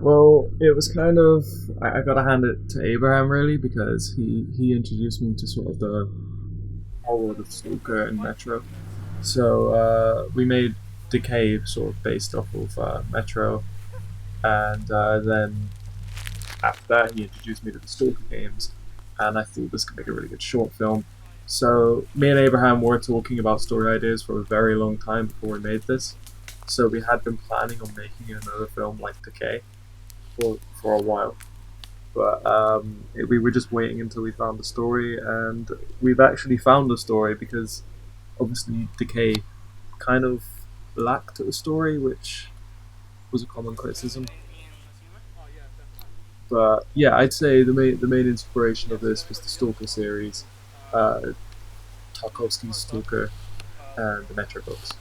Well, it was kind of I gotta hand it to Abraham really because he introduced me to sort of the whole world of Stalker and Metro. So we made Decay sort of based off of Metro, and then after that he introduced me to the Stalker games, and I thought this could make a really good short film. So me and Abraham were talking about story ideas for a very long time before we made this. So we had been planning on making another film like Decay for a while. But we were just waiting until we found the story, and we've actually found the story because obviously Decay kind of lacked a story, which was a common criticism. But yeah, I'd say the main inspiration of this was the Stalker series, uh, Tarkovsky's Stalker, and the Metro books.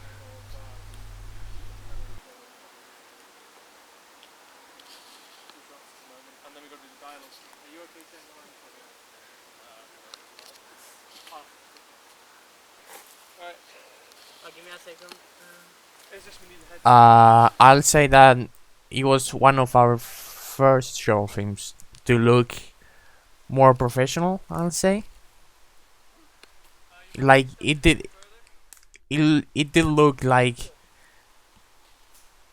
I'll say that it was one of our first short films to look more professional. I'll say, like it did look like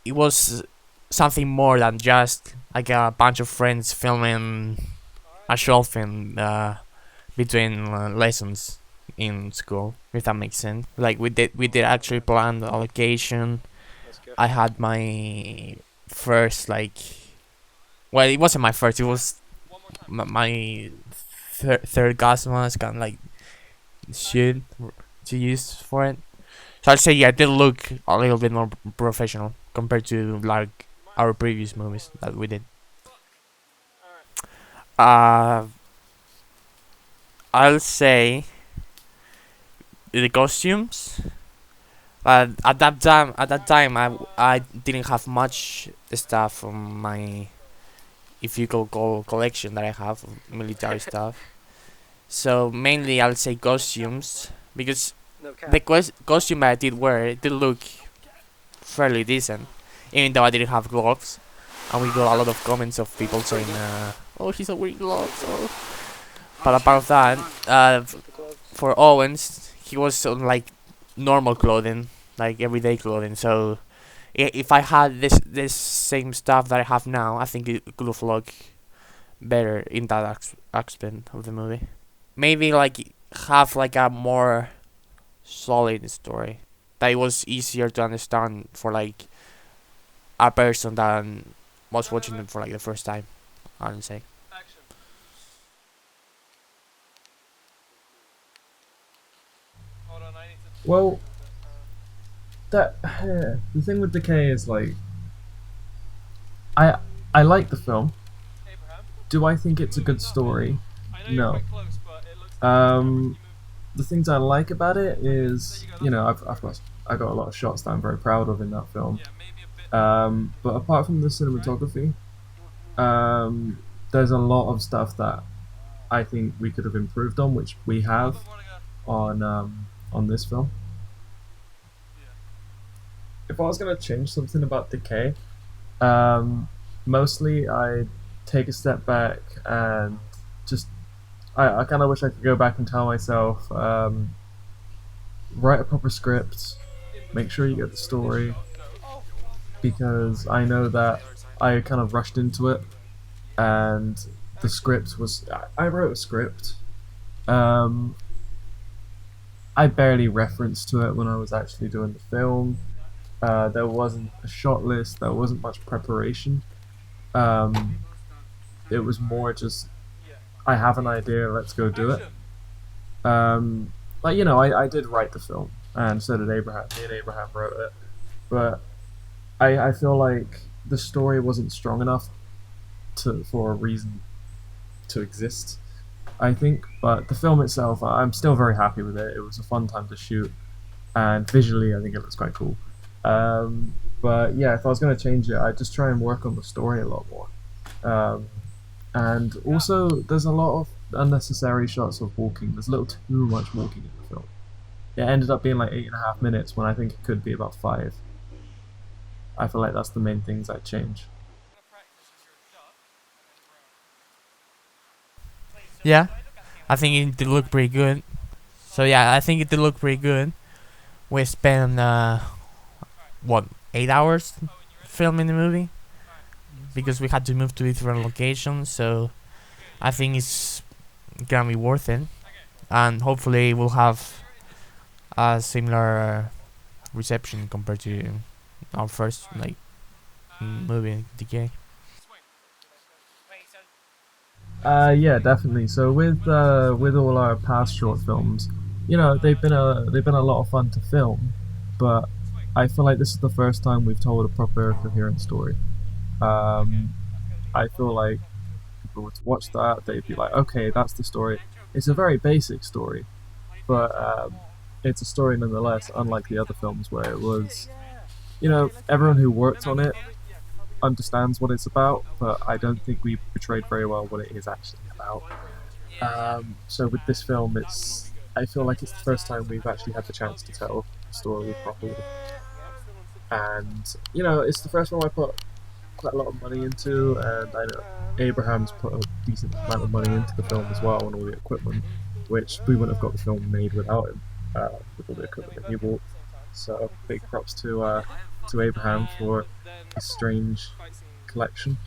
it was something more than just like a bunch of friends filming a short film between lessons in school. If that makes sense. Like we did actually plan the location. I had my first like, well, it wasn't my first. It was my third gas mask and like shit to use for it. So I'd say yeah, it did look a little bit more professional compared to like our previous movies that we did. Uh, I'll say the costumes. At that time, I didn't have much stuff from my, if you could call, collection that I have of military stuff. So mainly, I'll say costumes because the costume I did wear it did look fairly decent, even though I didn't have gloves. And we got a lot of comments of people saying, "Oh, he's not wearing gloves." Oh. But apart of that, for Owens, he was on like normal clothing, like everyday clothing. So if I had this same stuff that I have now, I think it could have looked better in that aspect of the movie. Maybe like have like a more solid story that it was easier to understand for like a person that was watching it for like the first time. I would say. Well, that the thing with Decay is like I I like the film. Do I think it's a good story? No. Um, the things I like about it is, I got a lot of shots that I'm very proud of in that film. But apart from the cinematography, um, there's a lot of stuff that I think we could have improved on, which we have on this film. If I was gonna change something about Decay, um, mostly I take a step back and just I kind of wish I could go back and tell myself, write a proper script, make sure you get the story, because I know that I kind of rushed into it, and the script was I wrote a script. Um, I barely referenced to it when I was actually doing the film. There wasn't a shot list. There wasn't much preparation. Um, it was more just I have an idea. Let's go do it. Like I did write the film, and so did Abraham. Me and Abraham wrote it, but I feel like the story wasn't strong enough for a reason to exist. I think, but the film itself, I'm still very happy with it. It was a fun time to shoot, and visually, I think it looks quite cool. But yeah, if I was going to change it, I'd just try and work on the story a lot more. Um, and also, there's a lot of unnecessary shots of walking. There's a little too much walking in the film. It ended up being like 8.5 minutes when I think it could be about 5. I feel like that's the main things I'd change. Yeah, I think it did look pretty good. So yeah, I think it did look pretty good. We spent what 8 hours filming the movie because we had to move to different locations. So I think it's gonna be worth it, and hopefully we'll have a similar reception compared to our first like movie, Decay. Yeah, definitely. So with all our past short films, you know, they've been a lot of fun to film, but I feel like this is the first time we've told a proper coherent story. Um, I feel like people were to watch that, they'd be like, okay, that's the story. It's a very basic story, but it's a story nonetheless. Unlike the other films where it was, you know, everyone who worked on it understands what it's about, but I don't think we portrayed very well what it is actually about. So with this film, I feel like it's the first time we've actually had the chance to tell the story properly, and you know, it's the first one I put quite a lot of money into, and I know Abraham's put a decent amount of money into the film as well and all the equipment, which we wouldn't have got the film made without him, with all the equipment that he bought. So big props to Abraham for his strange collection.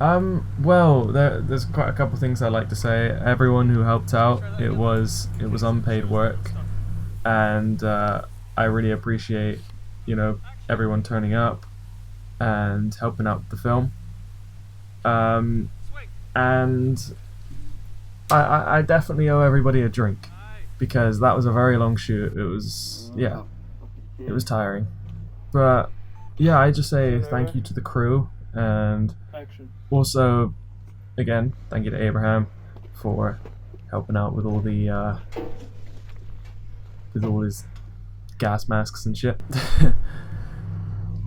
Well, there's quite a couple of things I'd like to say. Everyone who helped out, it was unpaid work, and I really appreciate, you know, everyone turning up and helping out with the film. Um, and I definitely owe everybody a drink because that was a very long shoot. It was it was tiring, but yeah, I just say thank you to the crew and also again thank you to Abraham for helping out with all the with all his gas masks and shit.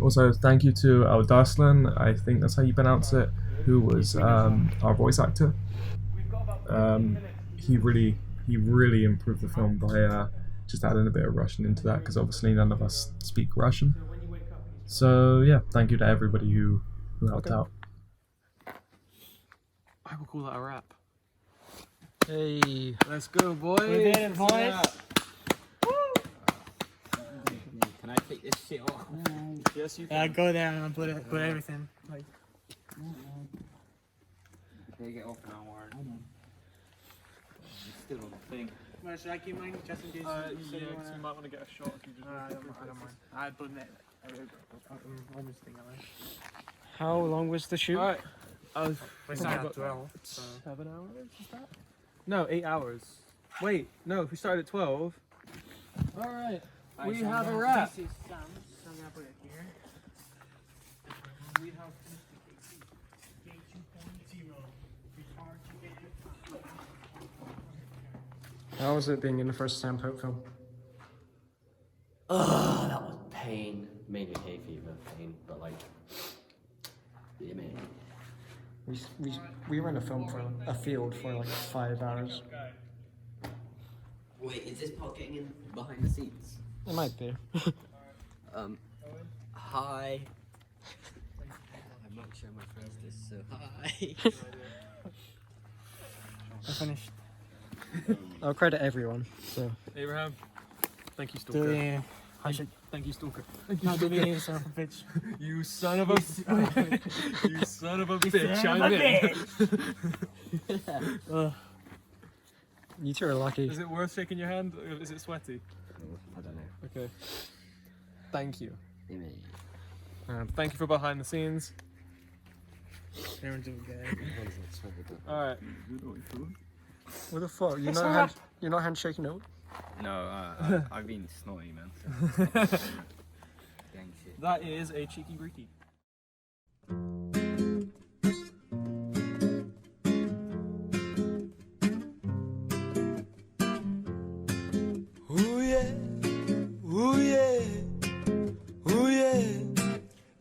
Also, thank you to Eldaraslan, I think that's how you pronounce it, who was our voice actor. Um, he really improved the film by just adding a bit of Russian into that because obviously none of us speak Russian. So yeah, thank you to everybody who helped out. I will call that a wrap. Hey, Let's go, boys! we did it, boys! Can I take this shit off? Yes, you Yeah, go there and put everything. Like, Take it off now, Warren. It's still on the thing. well, should I keep mine just in case? you might want to get a shot if you just. I don't mind. I put it. On this thing, alright. How long was the shoot? Alright. We started at 12. So. 7 hours, is that? No, 8 hours. Wait, no, if we started at 12. Alright, we have a wrap. This is Sam. So I'm gonna put it here. We have K 2.0. How was it being in the first Sam.Pope film? Ugh, that was pain. Mainly hay fever pain, but like, yeah, man. We were in a film for a field for like 5 hours. Wait, is this part getting in behind the scenes? It might be. Hi. I'm not sure my friends this, so hi. I finished. I'll credit everyone. So Abraham, thank you, Do Stalker. the hashtag. Thank you, Stalker. No, do the son of a bitch. You son of a you son of a bitch! I'm in. you two are lucky. Is it worth shaking your hand? Or is it sweaty? I don't know. Okay. Thank you. Yeah, man. And thank you for behind the scenes. Everyone's doing good. All right. What the fuck? You're not handshaking out? No, I've been snotty, man. Gang shit. That is a cheeky greeky.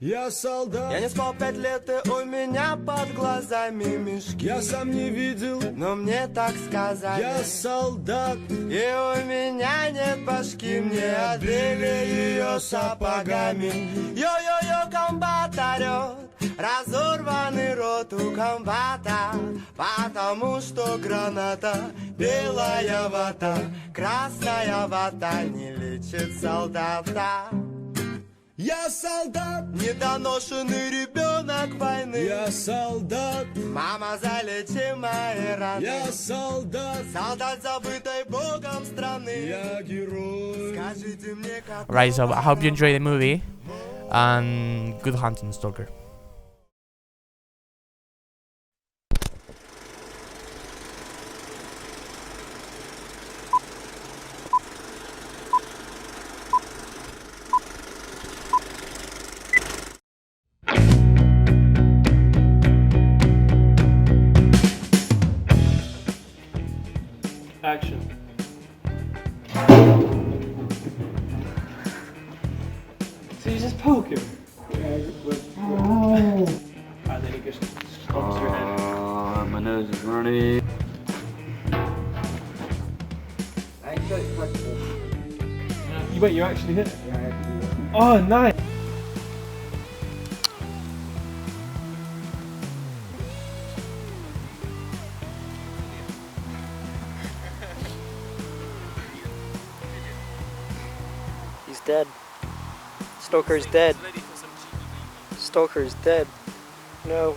Я солдат. Я не спал 5 лет, и у меня под глазами мешки. Я сам не видел, но мне так сказали. Я солдат, и у меня нет башки. Мне отбили ее сапогами. Йо-йо-йо, комбат орёт, Разорванный рот у комбата, потому что граната, белая вата, красная вата не лечит солдата. Я солдат, недоношенный ребенок войны. Я солдат, мама, залечи мои раны. Я солдат, солдат забытой Богом страны. Я герой. Скажите мне, как. Right, so I hope you enjoy the movie, and good hunting, Stalker. Action. So you just poke him? And then he just stomps your head. My nose is running. Wait, you actually hit it? Oh, nice! He's dead. Stalker's dead. Stalker's dead. No.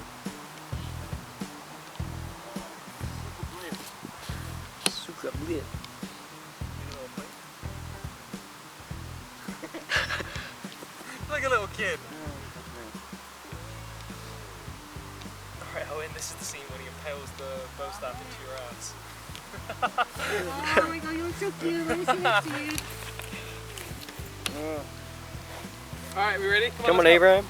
Suka blit. Like a little kid. Alright, Owen, this is the scene when he impales the bow staff into your ass. Oh my god, you're so cute. Let me see your teeth. Alright, we ready? Come on, Abraham.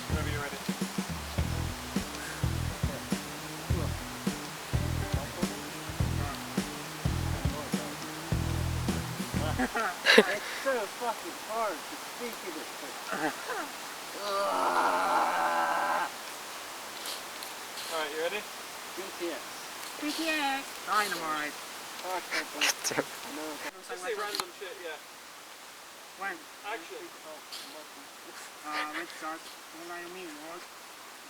Whenever you're ready. It's so fucking hard to speak to this thing. Alright, you ready? BTS. BTS. Dynamite. Just say random shit, yeah. When? Action. Let's start. All I mean was,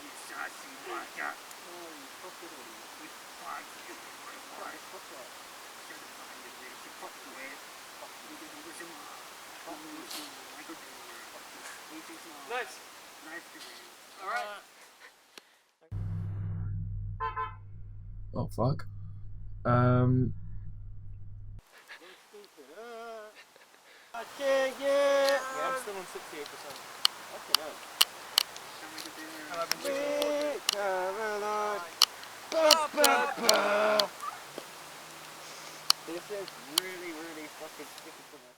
it's just like that. Nice. Alright. Oh fuck. I can't get. Yeah, I'm still on 68%. Okay, no. And I've been drinking This is really, really fucking sticky to me.